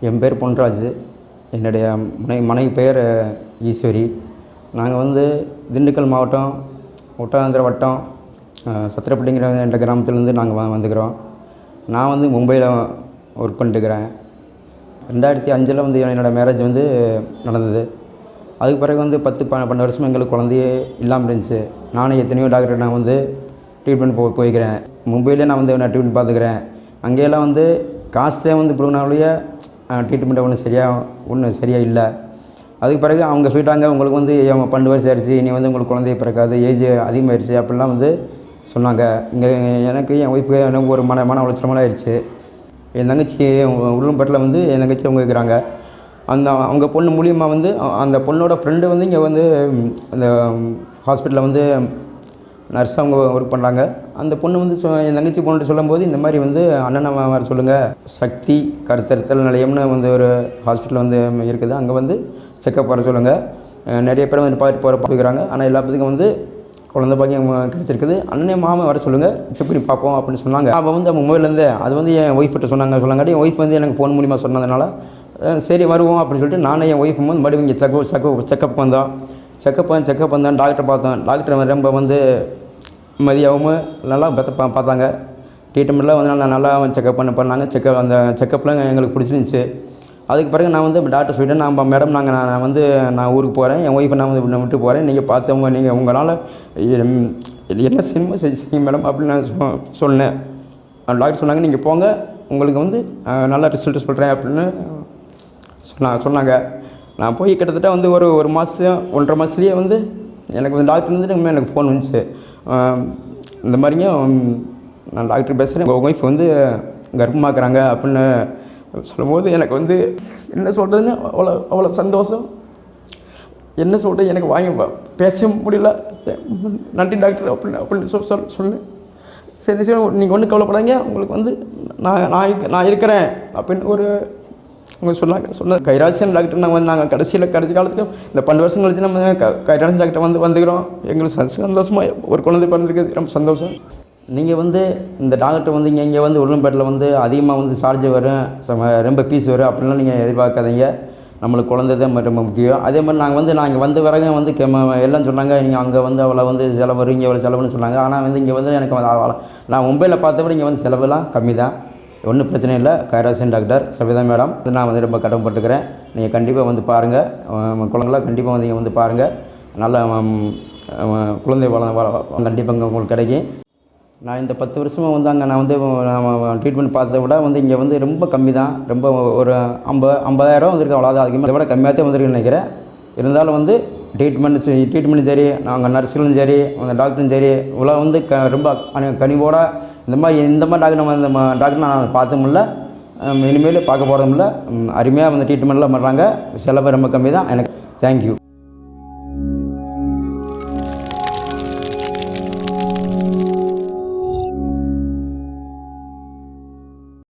என் பேர் பொன்ராஜ். என்னுடைய மனைவி பெயர் ஈஸ்வரி. நாங்கள் வந்து திண்டுக்கல் மாவட்டம் ஒட்டயாந்திர வட்டம் சத்திரப்பட்டிங்கிற என்ற கிராமத்துலேருந்து நாங்கள் வந்துக்கிறோம். நான் வந்து மும்பையில் ஒர்க் பண்ணிட்டுருக்கிறேன். 2005 வந்து என்னோடய மேரேஜ் வந்து நடந்தது. அதுக்கு பிறகு வந்து 10-12 வருஷம் எங்களுக்கு குழந்தையே இல்லாமல் இருந்துச்சு. நானும் எத்தனையோ டாக்டர் நான் வந்து ட்ரீட்மெண்ட் போய்க்கிறேன். மும்பையிலே நான் வந்து ட்ரீட்மெண்ட் பார்த்துக்கிறேன். அங்கேயெல்லாம் வந்து காசே வந்து பிடுங்கினாலேயே ட்ரீட்மெண்ட்டை ஒன்றும் சரியாக இல்லை. அதுக்கு பிறகு அவங்க சொல்லிட்டாங்க, உங்களுக்கு வந்து 12 வருஷம் ஆயிடுச்சு, இனி வந்து உங்களுக்கு குழந்தைய பிறக்காது, ஏஜ் அதிகமாகிடுச்சு அப்படிலாம் வந்து சொன்னாங்க. இங்கே எனக்கு என் ஒய்ஃபுக்கு எனக்கு ஒரு மன உளைச்சலமாக ஆயிடுச்சு. என் தங்கச்சி உருளம்பட்டில் வந்து என் தங்கச்சி அவங்க இருக்கிறாங்க. அவங்க பொண்ணு மூலியமாக வந்து அந்த பொண்ணோட ஃப்ரெண்டு வந்து இங்கே வந்து அந்த ஹாஸ்பிட்டலில் வந்து நர்ஸ் அவங்க ஒர்க் பண்ணுறாங்க. அந்த பொண்ணு வந்து என் தங்கச்சி பொண்ணு சொல்லும்போது இந்த மாதிரி வந்து அண்ணனை வர சொல்லுங்கள், சக்தி கருத்தரித்தல் நிலையம்னு வந்து ஒரு ஹாஸ்பிட்டல் வந்து இருக்குது, அங்கே வந்து செக்கப் வர சொல்லுங்கள். நிறைய பேர் வந்து பார்த்துட்டு போகிறாங்க. ஆனால் எல்லாத்துக்கும் வந்து குழந்தை பாக்கியம் கிடச்சிருக்குது. அண்ணனே மாமா வர சொல்லுங்கள், செக் பண்ணி பார்ப்போம் அப்படின்னு சொன்னாங்க. அவள் வந்து அவங்க மொபைல்லேருந்து அது வந்து என் ஒய்ஃப்கிட்ட சொன்னாங்க. என் ஒய்ஃப் வந்து எனக்கு ஃபோன் மூலிமா சொன்னதுனால சரி வருவோம் அப்படின்னு சொல்லிட்டு நானும் என் ஒய்ஃபும் வந்து மறுபடியும் இங்கே செக்கப் வந்தோம். செக்கப் வந்தோம். டாக்டர் பார்த்தோம். டாக்டர் ரொம்ப வந்து மதியாகவும் நல்லா பார்த்தாங்க. ட்ரீட்மெண்ட்டில் வந்து நல்லா செக்கப் பண்ணாங்க. அந்த செக்கப்லாம் எங்களுக்கு பிடிச்சிருந்துச்சி. அதுக்கு பிறகு நான் வந்து டாக்டர் சொல்லிட்டேன், மேடம் நான் ஊருக்கு போகிறேன், என் ஒய்ஃபை நான் வந்து விட்டு போகிறேன், நீங்கள் பார்த்தவங்க நீங்கள் உங்களால் என்ன சினிமா செய்யுங்க மேடம் அப்படின்னு நான் சொன்னேன். டாக்டர் சொன்னாங்க, நீங்கள் போங்க, உங்களுக்கு வந்து நல்ல ரிசல்ட் சொல்கிறேன் அப்படின்னு சொன்னாங்க. நான் போய் கிட்டத்தட்ட வந்து ஒரு மாதம் 1.5 மாதத்துலேயே வந்து எனக்கு வந்து டாக்டர் வந்துட்டு எனக்கு ஃபோன் வந்துச்சு. இந்த மாதிரிங்க நான் டாக்டர் பேசுகிறேன், உங்கள் ஒய்ஃப் வந்து கர்ப்பமாக்குறாங்க அப்படின்னு சொல்லும்போது எனக்கு வந்து என்ன சொல்கிறதுன்னு அவ்வளோ சந்தோஷம். என்ன சொல்கிறது எனக்கு வாங்கி பேச முடியல. நன்றி டாக்டர் அப்படின்னு சொன்னேன். சரி நீங்கள் ஒன்றும் கவலைப்படாதீங்க, உங்களுக்கு வந்து நான் இருக்கிறேன் அப்படின்னு அவங்க சொன்ன கைராசியன் டாக்டர் நாங்கள் கடைசி காலத்துக்கு இந்த 12 வருஷம் கழிச்சு நம்ம கைராசியன் டாக்டர் வந்துக்கிறோம். எங்களுக்கு சந்தோஷமாக ஒரு குழந்தை பிறந்திருக்குது, ரொம்ப சந்தோஷம். நீங்கள் வந்து இந்த டாக்டர் வந்து இங்கே வந்து உருளம்பேட்டில் வந்து அதிகமாக வந்து சார்ஜ் வரும், ரொம்ப பீஸ் வரும் அப்படின்லாம் நீங்கள் எதிர்பார்க்காதீங்க. நம்மளுக்கு குழந்தை தான் ரொம்ப முக்கியம். அதே மாதிரி நாங்கள் வந்து வரங்க வந்து எல்லாம் சொன்னாங்க, நீங்கள் அங்கே வந்து அவ்வளோ வந்து செலவு வரும், இங்கே எவ்வளோ செலவுன்னு சொன்னாங்க. ஆனால் வந்து இங்கே வந்து எனக்கு நான் மும்பையில் பார்த்த விட இங்கே வந்து செலவுலாம் கம்மி தான், ஒன்றும் பிரச்சனை இல்லை. கைராசியன் டாக்டர் சவிதா மேடம் நான் வந்து ரொம்ப கடமைப்பட்டுக்கிறேன். நீங்கள் கண்டிப்பாக வந்து பாருங்கள், குழந்தைலாம் கண்டிப்பாக வந்து இங்கே வந்து பாருங்கள். நல்ல குழந்தை கண்டிப்பாக உங்களுக்கு கிடைக்கும். நான் இந்த 10 வருஷமாக வந்து அங்கே நான் வந்து ட்ரீட்மெண்ட் பார்த்ததை விட வந்து இங்கே வந்து ரொம்ப கம்மி தான். ரொம்ப ஒரு 50,000 வந்திருக்கு, அவ்வளோதான். அதுக்கு இதை விட கம்மியாக தான் வந்திருக்குன்னு நினைக்கிறேன். இருந்தாலும் வந்து ட்ரீட்மெண்ட்டும் சரி, நாங்கள் நர்ஸுகளும் சரி, அந்த டாக்டரும் சரி, இவ்வளோ வந்து ரொம்ப கனிவோட இந்த மாதிரி டாக்டர் நான் பார்த்ததும் இல்லை, இனிமேல் பார்க்க போகிறதும் இல்லை. அருமையாக வந்து ட்ரீட்மெண்ட்லாம் பண்ணுறாங்க. செலவு ரொம்ப கம்மி தான். எனக்கு தேங்க்யூ.